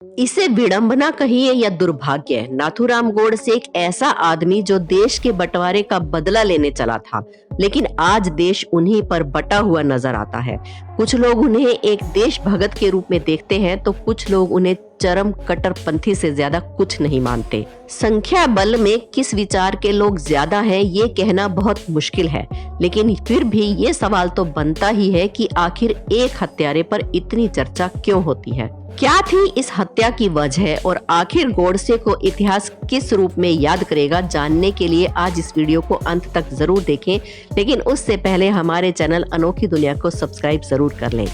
इसे विडंबना कहिए या दुर्भाग्य, नाथूराम गोडसे एक ऐसा आदमी जो देश के बंटवारे का बदला लेने चला था, लेकिन आज देश उन्हीं पर बटा हुआ नजर आता है। कुछ लोग उन्हें एक देशभगत के रूप में देखते हैं तो कुछ लोग उन्हें चरम कट्टरपंथी से ज्यादा कुछ नहीं मानते। संख्या बल में किस विचार के लोग ज्यादा हैं ये कहना बहुत मुश्किल है, लेकिन फिर भी ये सवाल तो बनता ही है कि आखिर एक हत्यारे पर इतनी चर्चा क्यों होती है। क्या थी इस हत्या की वजह और आखिर गोडसे को इतिहास किस रूप में याद करेगा, जानने के लिए आज इस वीडियो को अंत तक जरूर देखें। लेकिन उससे पहले हमारे चैनल अनोखी दुनिया को सब्सक्राइब जरूर कर लें।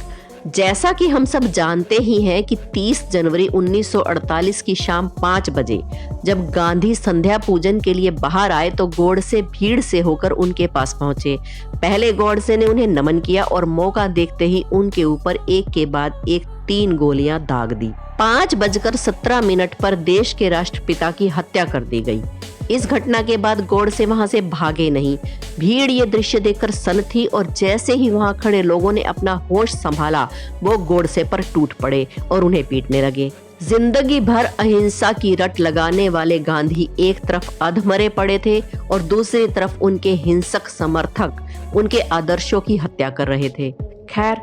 जैसा कि हम सब जानते ही हैं कि 30 जनवरी 1948 की शाम 5 बजे जब गांधी संध्या पूजन के लिए बाहर आए तो गोडसे भीड़ से होकर उनके पास पहुंचे। पहले गोडसे ने उन्हें नमन किया और मौका देखते ही उनके ऊपर एक के बाद एक 3 गोलियां दाग दी। 5:17 पर देश के राष्ट्रपिता की हत्या कर दी गई। इस घटना के बाद गोडसे वहां से भागे नहीं। भीड़ ये दृश्य देखकर सन्न थी और जैसे ही वहां खड़े लोगों ने अपना होश संभाला, वो गोडसे पर टूट पड़े और उन्हें पीटने लगे। जिंदगी भर अहिंसा की रट लगाने वाले गांधी एक तरफ अधमरे पड़े थे और दूसरी तरफ उनके हिंसक समर्थक उनके आदर्शों की हत्या कर रहे थे। खैर,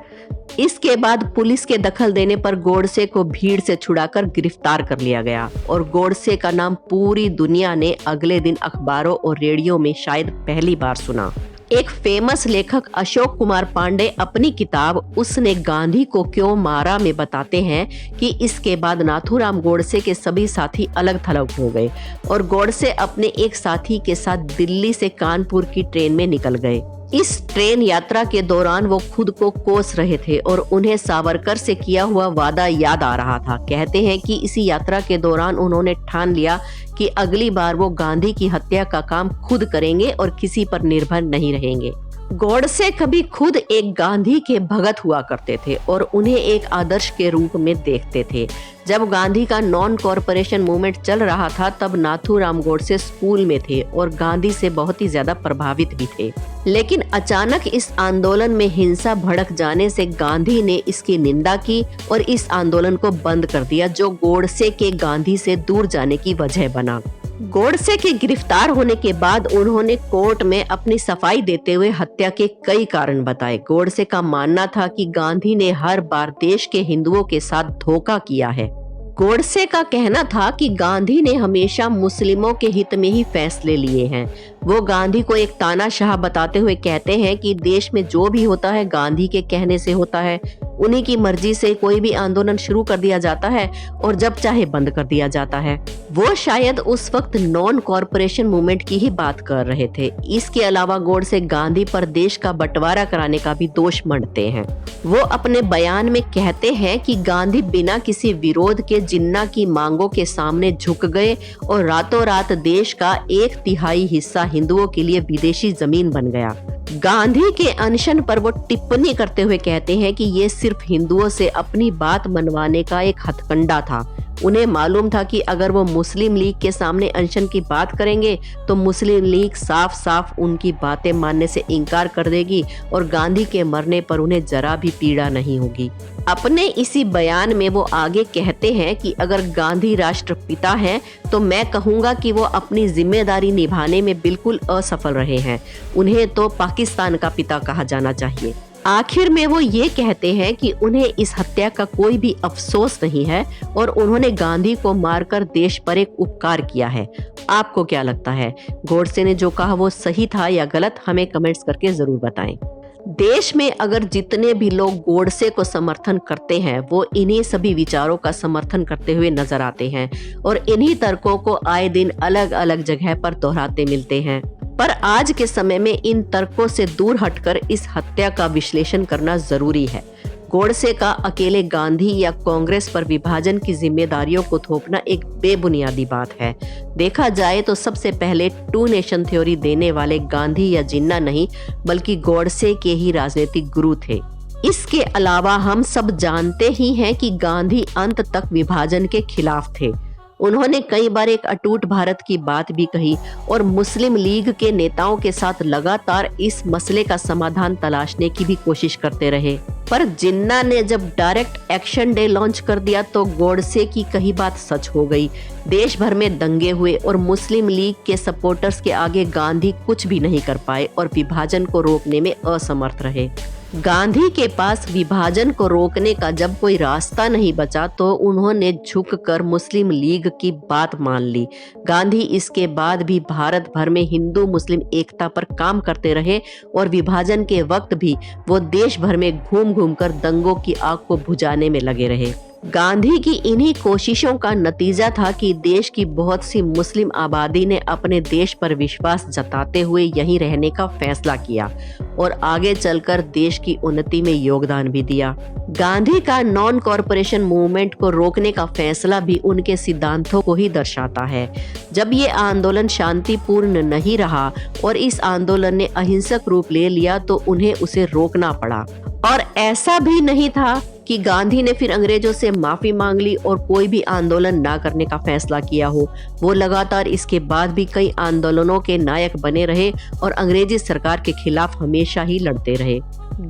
इसके बाद पुलिस के दखल देने पर गोडसे को भीड़ से छुड़ाकर गिरफ्तार कर लिया गया और गोडसे का नाम पूरी दुनिया ने अगले दिन अखबारों और रेडियो में शायद पहली बार सुना। एक फेमस लेखक अशोक कुमार पांडे अपनी किताब उसने गांधी को क्यों मारा में बताते हैं कि इसके बाद नाथूराम गोडसे के सभी साथी अलग थलग हो गए और गोडसे अपने एक साथी के साथ दिल्ली से कानपुर की ट्रेन में निकल गए। इस ट्रेन यात्रा के दौरान वो खुद को कोस रहे थे और उन्हें सावरकर से किया हुआ वादा याद आ रहा था। कहते हैं कि इसी यात्रा के दौरान उन्होंने ठान लिया कि अगली बार वो गांधी की हत्या का काम खुद करेंगे और किसी पर निर्भर नहीं रहेंगे। गोडसे कभी खुद एक गांधी के भगत हुआ करते थे और उन्हें एक आदर्श के रूप में देखते थे। जब गांधी का नॉन कॉरपोरेशन मूवमेंट चल रहा था तब नाथूराम गोडसे स्कूल में थे और गांधी से बहुत ही ज्यादा प्रभावित भी थे। लेकिन अचानक इस आंदोलन में हिंसा भड़क जाने से गांधी ने इसकी निंदा की और इस आंदोलन को बंद कर दिया, जो गोडसे के गांधी से दूर जाने की वजह बना। गोडसे के गिरफ्तार होने के बाद उन्होंने कोर्ट में अपनी सफाई देते हुए हत्या के कई कारण बताए। गोडसे का मानना था कि गांधी ने हर बार देश के हिंदुओं के साथ धोखा किया है। गोडसे का कहना था कि गांधी ने हमेशा मुस्लिमों के हित में ही फैसले लिए हैं। वो गांधी को एक तानाशाह बताते हुए कहते हैं कि देश में जो भी होता है गांधी के कहने से होता है। उन्हीं की मर्जी से कोई भी आंदोलन शुरू कर दिया जाता है और जब चाहे बंद कर दिया जाता है। वो शायद उस वक्त नॉन कॉरपोरेशन मूवमेंट की ही बात कर रहे थे। इसके अलावा गोडसे गांधी पर देश का बंटवारा कराने का भी दोष मढ़ते हैं। वो अपने बयान में कहते हैं कि गांधी बिना किसी विरोध के जिन्ना की मांगों के सामने झुक गए और रातों रात देश का 1/3 हिस्सा हिंदुओं के लिए विदेशी जमीन बन गया। गांधी के अनशन पर वो टिप्पणी करते हुए कहते हैं कि ये सिर्फ हिंदुओं से अपनी बात मनवाने का एक हथकंडा था। उन्हें मालूम था कि अगर वो मुस्लिम लीग के सामने अनशन की बात करेंगे तो मुस्लिम लीग साफ साफ उनकी बातें मानने से इनकार कर देगी और गांधी के मरने पर उन्हें जरा भी पीड़ा नहीं होगी। अपने इसी बयान में वो आगे कहते हैं कि अगर गांधी राष्ट्रपिता हैं तो मैं कहूंगा कि वो अपनी जिम्मेदारी निभाने में बिल्कुल असफल रहे हैं। उन्हें तो पाकिस्तान का पिता कहा जाना चाहिए। आखिर में वो ये कहते हैं कि उन्हें इस हत्या का कोई भी अफसोस नहीं है और उन्होंने गांधी को मारकर देश पर एक उपकार किया है। आपको क्या लगता है, गोडसे ने जो कहा वो सही था या गलत? हमें कमेंट्स करके जरूर बताएं। देश में अगर जितने भी लोग गोडसे को समर्थन करते हैं वो इन्हीं सभी विचारों का समर्थन करते हुए नजर आते हैं और इन्हीं तर्कों को आए दिन अलग अलग जगह पर दोहराते मिलते हैं। पर आज के समय में इन तर्कों से दूर हटकर इस हत्या का विश्लेषण करना जरूरी है। गोडसे का अकेले गांधी या कांग्रेस पर विभाजन की जिम्मेदारियों को थोपना एक बेबुनियादी बात है। देखा जाए तो सबसे पहले 2 नेशन थ्योरी देने वाले गांधी या जिन्ना नहीं बल्कि गोडसे के ही राजनीतिक गुरु थे। इसके अलावा हम सब जानते ही हैं कि गांधी अंत तक विभाजन के खिलाफ थे। उन्होंने कई बार एक अटूट भारत की बात भी कही और मुस्लिम लीग के नेताओं के साथ लगातार इस मसले का समाधान तलाशने की भी कोशिश करते रहे। पर जिन्ना ने जब डायरेक्ट एक्शन डे लॉन्च कर दिया तो गोडसे की कही बात सच हो गई। देश भर में दंगे हुए और मुस्लिम लीग के सपोर्टर्स के आगे गांधी कुछ भी नहीं कर पाए और विभाजन को रोकने में असमर्थ रहे। गांधी के पास विभाजन को रोकने का जब कोई रास्ता नहीं बचा तो उन्होंने झुककर मुस्लिम लीग की बात मान ली। गांधी इसके बाद भी भारत भर में हिंदू मुस्लिम एकता पर काम करते रहे और विभाजन के वक्त भी वो देश भर में घूम घूम कर दंगों की आग को बुझाने में लगे रहे। गांधी की इन्हीं कोशिशों का नतीजा था कि देश की बहुत सी मुस्लिम आबादी ने अपने देश पर विश्वास जताते हुए यहीं रहने का फैसला किया और आगे चलकर देश की उन्नति में योगदान भी दिया। गांधी का नॉन कॉरपोरेशन मूवमेंट को रोकने का फैसला भी उनके सिद्धांतों को ही दर्शाता है। जब ये आंदोलन शांतिपूर्ण नहीं रहा और इस आंदोलन ने अहिंसक रूप ले लिया तो उन्हें उसे रोकना पड़ा। और ऐसा भी नहीं था कि गांधी ने फिर अंग्रेजों से माफी मांग ली और कोई भी आंदोलन ना करने का फैसला किया हो। वो लगातार इसके बाद भी कई आंदोलनों के नायक बने रहे और अंग्रेजी सरकार के खिलाफ हमेशा ही लड़ते रहे।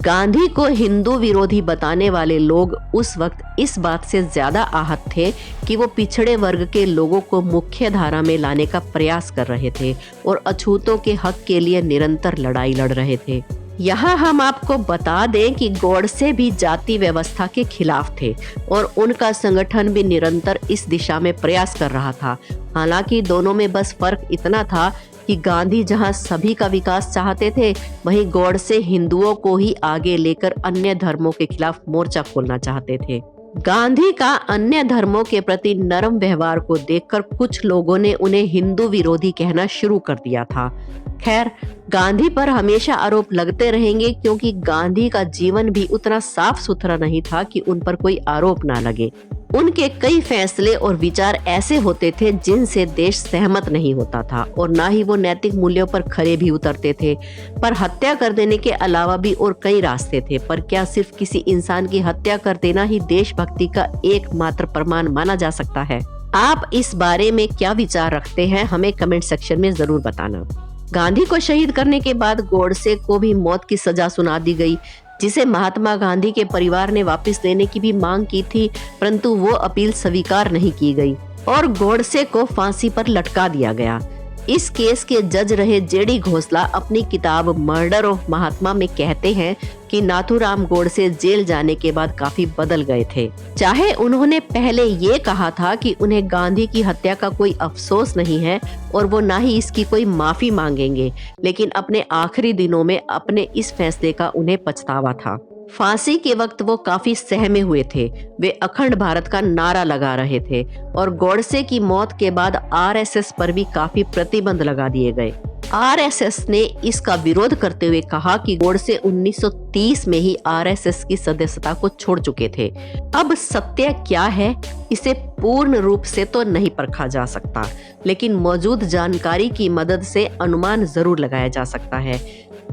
गांधी को हिंदू विरोधी बताने वाले लोग उस वक्त इस बात से ज्यादा आहत थे कि वो पिछड़े वर्ग के लोगों को मुख्य धारा में लाने का प्रयास कर रहे थे और अछूतों के हक के लिए निरंतर लड़ाई लड़ रहे थे। यहाँ हम आपको बता दें कि गोडसे भी जाति व्यवस्था के खिलाफ थे और उनका संगठन भी निरंतर इस दिशा में प्रयास कर रहा था। हालांकि दोनों में बस फर्क इतना था कि गांधी जहां सभी का विकास चाहते थे, वहीं गोडसे हिंदुओं को ही आगे लेकर अन्य धर्मों के खिलाफ मोर्चा खोलना चाहते थे। गांधी का अन्य धर्मों के प्रति नरम व्यवहार को देखकर कुछ लोगों ने उन्हें हिंदू विरोधी कहना शुरू कर दिया था। खैर, गांधी पर हमेशा आरोप लगते रहेंगे क्योंकि गांधी का जीवन भी उतना साफ सुथरा नहीं था कि उन पर कोई आरोप ना लगे। उनके कई फैसले और विचार ऐसे होते थे जिनसे देश सहमत नहीं होता था और ना ही वो नैतिक मूल्यों पर खरे भी उतरते थे। पर हत्या कर देने के अलावा भी और कई रास्ते थे। पर क्या सिर्फ किसी इंसान की हत्या कर देना ही देशभक्ति का एकमात्र प्रमाण माना जा सकता है? आप इस बारे में क्या विचार रखते हैं, हमें कमेंट सेक्शन में जरूर बताना। गांधी को शहीद करने के बाद गोडसे को भी मौत की सजा सुना दी गई, जिसे महात्मा गांधी के परिवार ने वापस लेने की भी मांग की थी, परंतु वो अपील स्वीकार नहीं की गई और गोडसे को फांसी पर लटका दिया गया। इस केस के जज रहे जेडी घोसला अपनी किताब मर्डर ऑफ महात्मा में कहते हैं कि नाथूराम गोडसे जेल जाने के बाद काफी बदल गए थे। चाहे उन्होंने पहले ये कहा था कि उन्हें गांधी की हत्या का कोई अफसोस नहीं है और वो ना ही इसकी कोई माफी मांगेंगे, लेकिन अपने आखिरी दिनों में अपने इस फैसले का उन्हें पछतावा था। फांसी के वक्त वो काफी सहमे हुए थे। वे अखंड भारत का नारा लगा रहे थे और गोडसे की मौत के बाद आरएसएस पर भी काफी प्रतिबंध लगा दिए गए। आरएसएस ने इसका विरोध करते हुए कहा कि गोडसे 1930 में ही आरएसएस की सदस्यता को छोड़ चुके थे। अब सत्य क्या है, इसे पूर्ण रूप से तो नहीं परखा जा सकता, लेकिन मौजूद जानकारी की मदद से अनुमान जरूर लगाया जा सकता है।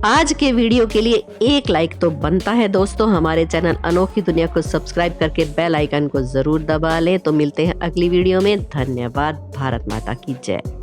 आज के वीडियो के लिए एक लाइक तो बनता है दोस्तों। हमारे चैनल अनोखी दुनिया को सब्सक्राइब करके बेल आइकन को जरूर दबा लें। तो मिलते हैं अगली वीडियो में। धन्यवाद। भारत माता की जय।